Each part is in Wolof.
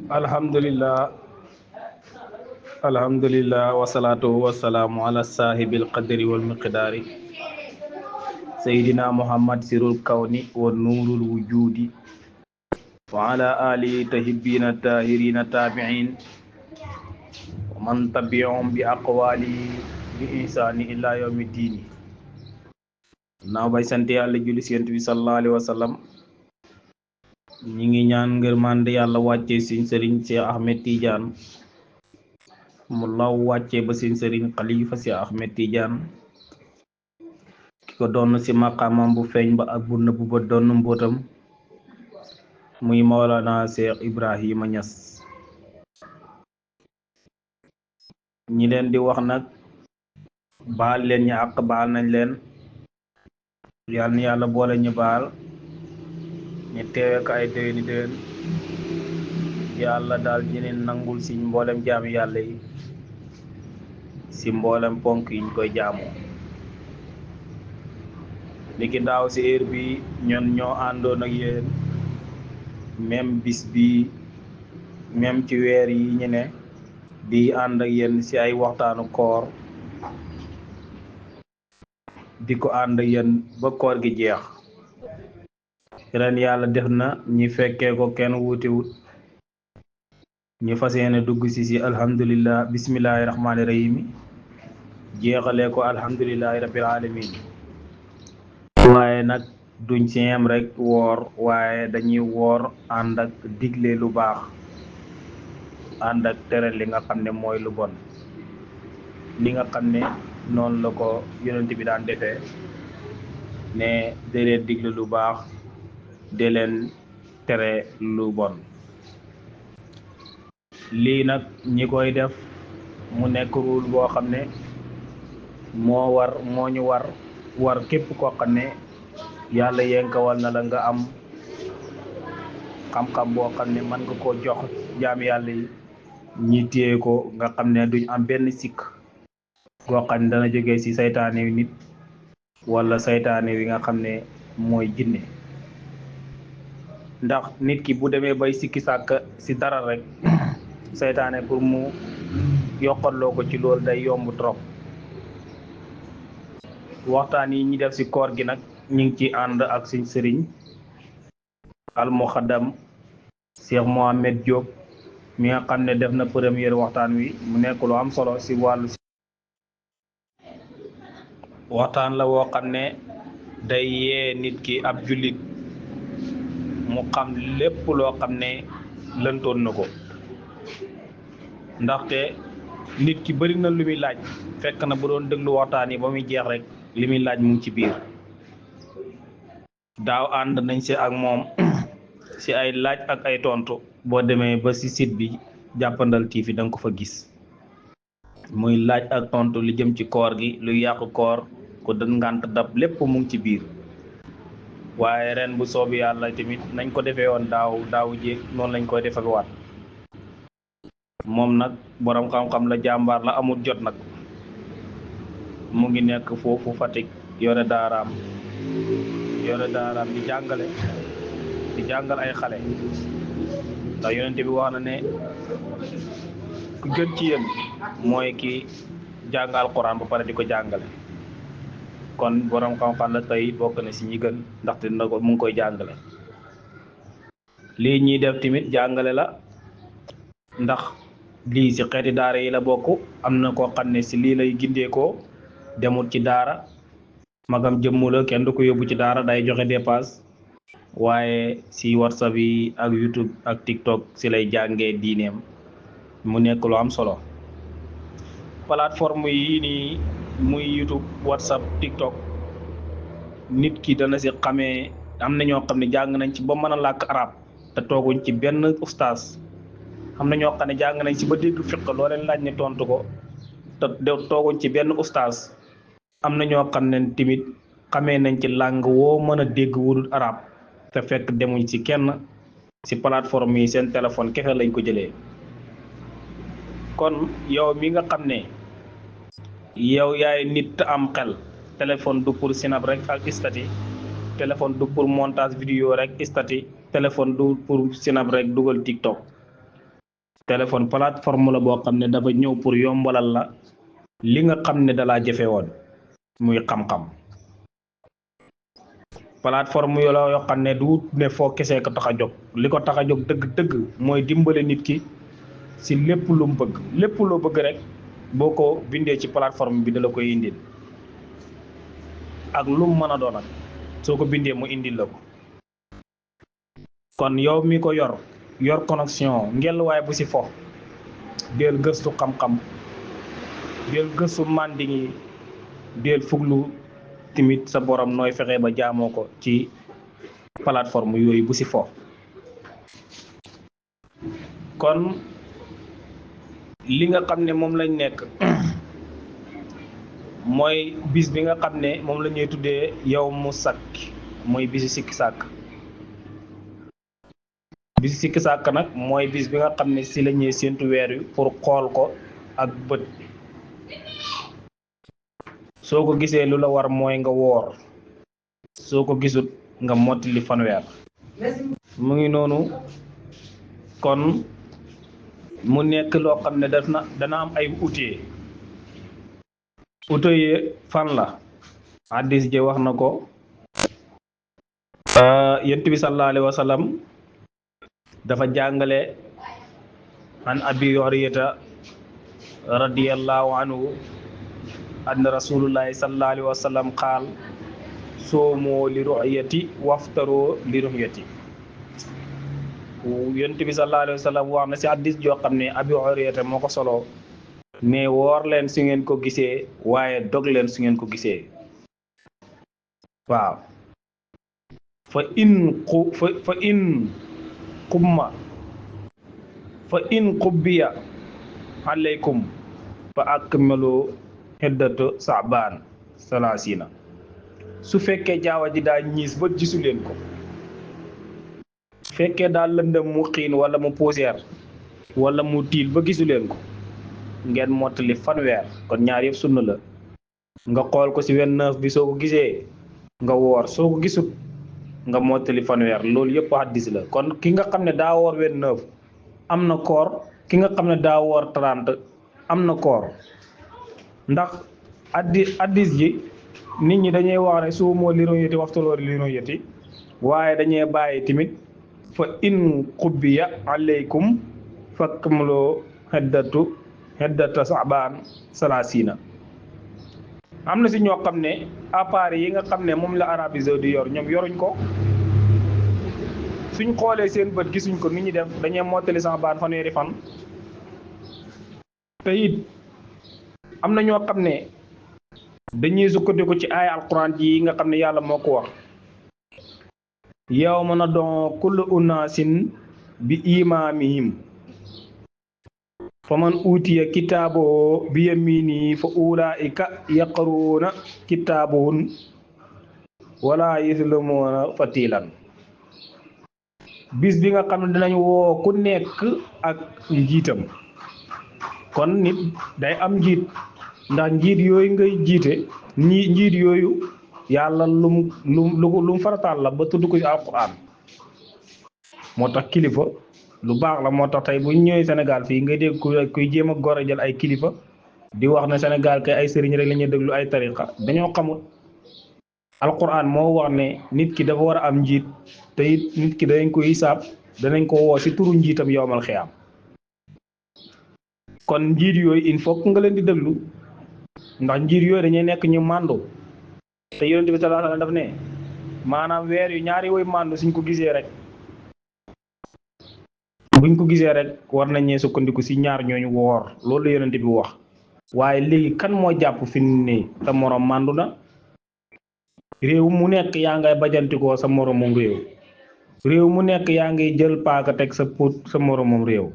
alhamdulillah alhamdulillah wasalaatu wasalaamu ala saahibil qadri wal miqdaari sayidina muhammad sirul kawni wa nuurul wujudi wa ala alihi tahibina tahirina tabiin wa man tabi'ahum bi aqwali bi insani ila yawmi diini naaw bay sant yàlla julli ci Yonent bi sallallahu alayhi wa sallam ñi ngi ñaan ngërmande yàlla wàcce siñ sëriñ Cheikh Ahmed Tidiane mu law wàcce ba siñ sëriñ Khalifa Cheikh Ahmed Tidiane ki ko doon ci maqamam bu feeñ ba ak bu nëbb ba doon mbootam muy Mawlana Cheikh Ibrahima Niass ñi leen di wax nag baal leen ñi àq baal nañ leen yàlla na yàlla boole ñu baal ñu teewe ko ay déwéni déwén yàlla daal ñeneen nangul ci mboolem jaami yàlla yi ci mboolem ponk yi ñu koy jaamoo niki daaw ci heure bi ñun ñoo àndoon ak yéen même bis bi même ci weer yi ñu ne di ànd ak yéen ci ay waxtaanu koor di ko ànd ak yéen ba koor gi jeex ren yàlla def na ñi fekkee ko kenn wuutiwut ñu fas yéene dugg ci alhamdulillah bismillahi rahmaani rahim jeexalee ko alhamdulillahi rabbil alamin waaye nag duñ ci yem rek woor waaye dañuy woor ànd ak digle lu baax ànd ak tere li nga xam ne mooy lu bon li nga xam ne noonu la ko yonent bi daan defee ne de leen digle lu baax de leen tere lu bon lii nag ñi koy def mu nekk rule boo xam ne moo ñu war képp koo xam ne yàlla yenkawal na la nga am xam-xam boo xam ne mën nga koo jox jaam yàlla yi ñi téye ko nga xam ne duñ am benn sikk goo xam ne dana jógee ci saytaane wi nit wala saytaane wi nga xam ne mooy jinne ndax nit ki bu demee bay sikki sàkk ci dara rek saytaane pour mu yokkaloo ko ci loolu day yomb trop waxtaan yi ñi def ci koor gi nag ñu ngi ci ànd ak suñ sëriñ al muxaddam Cheikh Mohamed Diop mi nga xam ne def na première waxtaan wi mu nekk lu am solo ci wàllu waxtaan la woo xam ne day yee nit ki ab jullit mu xam lépp loo xam ne lëntoon na ko ndaxte nit ki bari na lu muy laaj fekk na bu doon déglu waxtaan yi ba muy jeex rek li muy laaj mu ngi ci biir daaw ànd nañ ci ak moom ci ay laaj ak ay tontu boo demee ba ci site bi jàppandal TV da nga ko fa gis muy laaj ak tontu li jëm ci koor gi luy yàqu koor ko dën ngànt dab lépp mu ngi ci biir waaye ren bu soobi yàlla tamit nañ ko defee woon daaw jéeg noonu lañ koy defee waat moom nag borom xam-xam la jàmbaar la amul jot nag mu ngi nekk foofu Fatick yore daaraam di jàngal ay xale ndax yonent bi wax na ne ku gën ci yéen mooy ki jàng alquran ba pare di ko jàngale kon borom xam-xam la tey bokk na ci ñi gën ndaxte na ko mu ngi koy jàngale lii ñuy def tamit jàngale la ndax lii ci xeeti daara yi la bokk am na koo xam ne ci lii lay gindeekoo demul ci daara magam jëmmu la kenn du ko yóbbu ci daara day joxe dépasse waaye ci WhatsApp yi ak YouTube ak TikTok ci lay jàngee diineem mu nekk lu am solo plateforme yi nii muy YouTube WhatsApp TikTok nit ki dana ci xamee am na ñoo xam ne jàng nañ ci ba mën a làkk arab te tooguñ ci benn ustaas am na ñoo xam ne jàng nañ ci ba dégg fiq loo leen laaj ne tontu ko te tooguñ ci benn ustaas am na ñoo xam ne tamit xamee nañ ci langue woo mën a dégg wudul arab te fekk demuñ ci kenn ci plateforme yi seen téléphone kefe lañ ko jëlee kon yow mi nga xam ne yow yaay nit te am xel téléphone du pour sinap rek ak statut téléphone du pour montage vidéo rek statut téléphone du pour sinap rek dugal TikTok téléphone plateforme la boo xam ne dafa ñëw pour yombalal la li nga xam ne dalaa jafe woon muy xam-xam plateforme yoo la yoo xam ne du ne foo kesee ko tax a jóg li ko tax a jóg dëgg-dëgg mooy dimbale nit ki si lépp lu mu bëgg lépp loo bëgg rek boo ko bindee ci plateforme bi da la koy indil ak lu mu mën a doon ak soo ko bindee mu indil la ko kon yow mi ko yor connexion ngel waaye bu si fo del gëstu xam-xam del gëstu manding yi del fuglu timit sa borom nooy fexe ba jaamoo ko ci plateforme yooyu bu si fo kon li nga xam ne moom lañ nekk mooy bis bi nga xam ne moom la ñuy tuddee yow mu sakk mooy bisi sikki sàkk bisi sikki sàkk nag mooy bis bi nga xam ne si la ñuy séentu weer wi pour xool ko ak bët soo ko gisee lu la war mooy nga woor soo ko gisut nga mottali fanweer mu ngi noonu kon mu nekk loo xam ne dana am ay utee fan la hadis je wax na ko yonent bi sallallahu alayhi wa sallam dafa jàngale an abi hurayrata radiyallahu anhu anna rasulullahi sallallahu alayhi wa sallam qaal soomoo li ru'yati waftaroo li ru'yati yonent bi sallallahu alayhi wa sallam wax na si hadis joo xam ne abi hurayrata moo ko solo ne woor leen su ngeen ko gisee waaye dog leen su ngeen ko gisee waaw fa in qubbiya alaykum fa akmilu hiddatu sa'ban salasina su fekkee jaawa ji daa ñiis ba gisu leen ko fekkee daa lëndëm mu xiin wala mu poussière wala mu tiil ba gisu leen ko ngeen mottali fanweer kon ñaar yëpp sunna la nga xool ko ci 29 bi soo ko gisee nga woor soo ko gisut nga mottali fanweer loolu yëpp hadis la kon ki nga xam ne daa woor 29 am na koor ki nga xam ne daa woor 30 am na koor ndax hadis ji nit ñi dañuy wax ne su moo li ru'yati waftaroo li ru'yati waaye dañuy bàyyi tamit fa in qubbiya alaykum fakmulu hiddata sa'ban salasina am na si ñoo xam ne appareil yi nga xam ne moom la arabisé di yor ñoom yoruñ ko suñ xoolee seen bët gisuñ ko nit ñi def dañuy mottali sa'ban fanweeri fan te it am na ñoo xam ne dañuy sukkandiku ci ay alquran ji nga xam ne yàlla moo ko wax yawma nad'u kullu unaasin bi imaamihim faman utiya kitaaboo bi yamini fa ulaa'ika yaqruuna kitaabahum wala yuzlamuuna fatilan bis bi nga xam ne dinañ woo ku nekk ak njiitam kon nit day am njiit ndax njiit yooyu ngay jiite njiit yooyu yàlla lum farataal la ba tudd ko ci alquran moo tax kilifa lu baax la moo tax tey bu ñu ñëwee Sénégal fii ngay dégg kuy jéem a góor a jël ay kilifa di wax ne Sénégal kay ay sëriñ rek la ñuy déglu ay tariqa dañoo xamul alquran moo wax ne nit ki dafa war a am njiit te it nit ki danañ ko hisaab danañ ko woo ci turu njiitam yowmal xiyaam kon njiit yooyu il faut nga leen di déglu ndax njiit yooyu dañuy nekk ñu màndu te yonent bi sallallahu alayhi wasallam daf ne maanaam weer yu ñaari woy màndu suñ ko gisee rek buñ ko gisee rek war nañee sukkandiku ci ñaar ñooñu woor loolu la yonent bi wax waaye léegi kan moo jàpp fi ni sa morom màndu na réew mu nekk yaa ngay bajantikoo sa moromum réew mu nekk yaa ngay jël paaka teg sa put sa moromum réew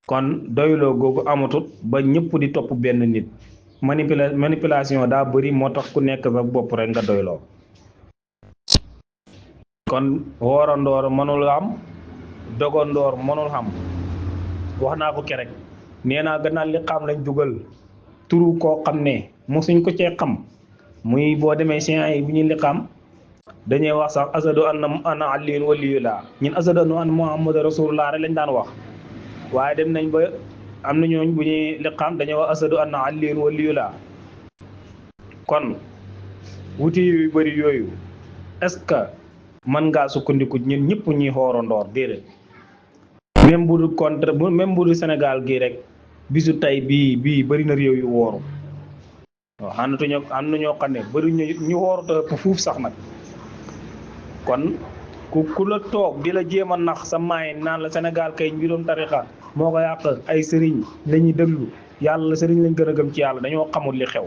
kon doyloo googu amatut ba ñëpp di topp benn nit manipulation daa bëri moo tax ku nekk sa bopp rek nga doyloo kon woorandoor mënul am dogandoor mënul xam wax naa ko kerek nee naa gannaaw li xam lañ dugal turu koo xam ne mosuñ ko cee xam muy boo demee sien yi bu ñuy li xam dañuy wax sax asadu anna aliyun waliyullah ñun asadu anna muhammad rasulullah rek lañ daan wax waaye dem nañ ba am na ñooñ bu ñuy liqaam dañoo wax asadu anna aliyun waliyullah. kon wuti yu bëri yooyu est-ce que mën ngaa sukkandiku ñun ñëpp ñuy xoorandoor déedéet. même bu du contre même bu du Sénégal gii rek bisu tey bii bëri na réew yu wooru waaw xanatuñu am na ñoo xam ne bëri ñu wooru te ëpp fuuf sax nag. kon ku la toog di la jéem a nax sa maay naan la Sénégal kay mbirum tarixa moo ko yàq ay sëriñ lañuy déglu yàlla sëriñ lañ gën a gëm ci yàlla dañoo xamul li xew.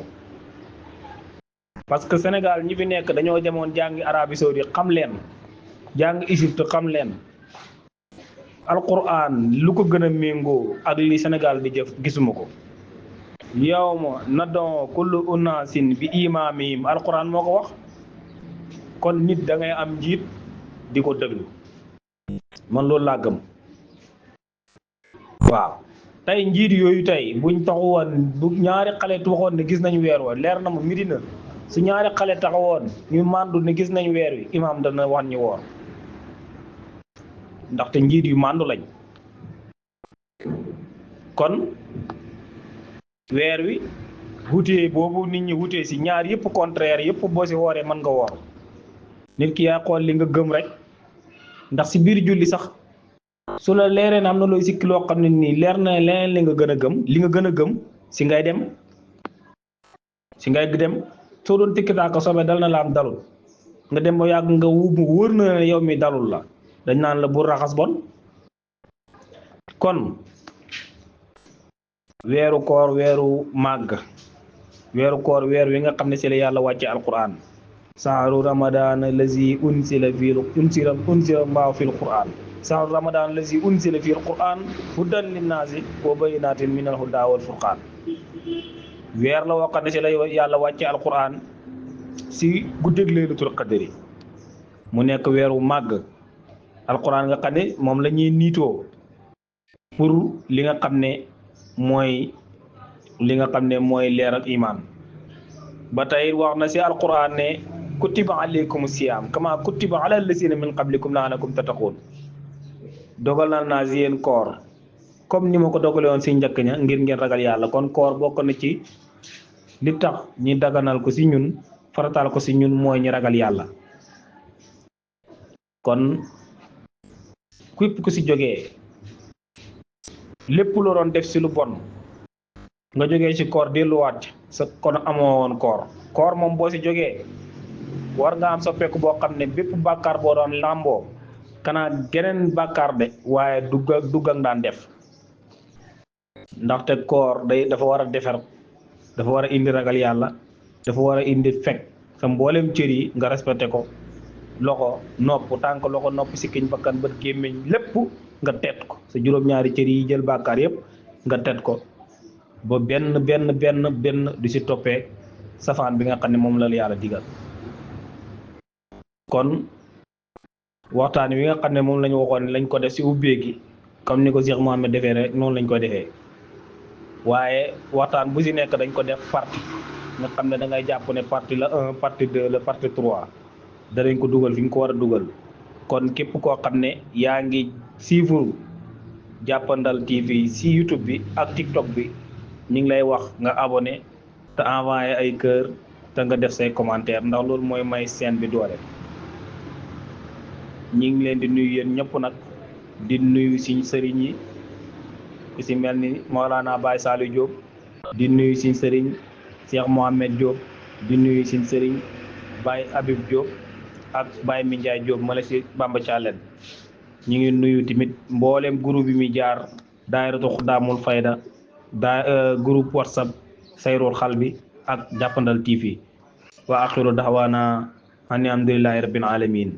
parce que Sénégal ñi fi nekk dañoo demoon jàngi Arabie Saoudite xam leen jàng Égypte xam leen alquran lu ko gën a méngoo ak li Sénégal di jëf gisuma ko. yawma nad'u kullu unaasin bi imaamihim alquran moo ko wax. kon nit da ngay am njiit di ko déglu man loolu laa gëm. waaw tey njiit yooyu tey buñ taxawoon bu ñaari xale waxoon ne gis nañ weer wa leer na ma Medina su ñaari xale taxawoon ñu màndu ne gis nañ weer wi imaam dana wax ñu woor ndaxte njiit yu màndu lañ. kon weer wi wutee boobu nit ñi wutee si ñaar yëpp contraire yëpp boo si wooree mën nga woor. nit ki yaa xool li nga gëm rek ndax si biir julli sax su la leeree na am na looy sikki loo xam ne nii leer na leneen li nga gën a gëm li nga gën a gëm si ngay dem soo doon tikkitaa ko soobee dal na la am dalul nga dem ba yàgg nga wóor na ne yow mi dalul la dañ naan la bu raxas bon. kon weeru koor weeru màgg weeru koor weer wi nga xam ne si la yàlla wàcce alquran sahru ramadan lazi unsila Allahu fil Qur'an sahru ramadan lazi unsila fil Qur'an hudan linnaasi wa bayyinatin minal huda wal furqan. weer la woo xam ne si la yàlla wàcce alquran si guddeeg laylatul qadri mu nekk weeru màgg alquran nga xam ne moom la ñuy niitoo pour li nga xam ne mooy leer ak iman. ba tey wax na si alquran ne kutiba alaykum siyam kama kutiba ala allasina min qablikum la'allakum tattaqun. dogal naa si yéen koor comme ni ma ko dogale woon si njëkk ña ngir ngeen ragal yàlla. kon koor bokk na ci li tax ñi daganal ko si ñun farataal ko si ñun mooy ñi ragal yàlla. kon képp ku si jógee lépp loo doon def si lu bon nga jógee ci koor delluwaat sa kon amoo woon koor moom boo si jógee war nga am soppeeku boo xam ne bépp bàkkaar boo doon làmboo kanaa geneen bàkkaar de waaye dugg ak daan def. ndaxte koor dafa war a defar dafa war a indi ragal yàlla dafa war a indi fekk sa mboolem cër yi nga respecté ko loxo nopp tànk loxo nopp sikkiñ bakkan bët gémmiñ lépp nga tet ko sa juróom-ñaari cër yi jël bàkkaar yépp nga tet ko ba benn du si toppee safaan bi nga xam ne moom la yàlla digal. kon waxtaan wi nga xam ne moom lañu waxoon lañ ko def si ubbee gi comme ni ko Cheikh Mohamed defee rek noonu lañ ko defee waaye waxtaan bu si nekk dañ ko def partie nga xam ne da ngay jàpp ne partie la 1 partie 2 la partie 3 danañ ko dugal fi nga ko war a dugal. kon képp koo xam ne yaa ngi suivre Jàppandal TV si YouTube bi ak TikTok bi ñu ngi lay wax nga abonné te envoyé ay cœur te nga def say commentaire ndax loolu mooy may chaîne bi doole. ñi ngi leen di nuyu yéen ñëpp nag di nuyu suñ sëriñ yi ku si mel ni Maolana Baye Saliou Diop di nuyu suñ sëriñ Cheikh Mohamed Diop di nuyu suñ sëriñ Baye Habib Diop ak Baye Mindiaye Diop ma la si Bamba Thialène. ñu ngi nuyu tamit mboolem groupe bi muy jaar daayiratu Xudaamul Fayda groupe WhatsApp Sayrul Xalbi ak Jàppandal TV wa axiru daxwaana ani alhamdulillahi rabbil alamin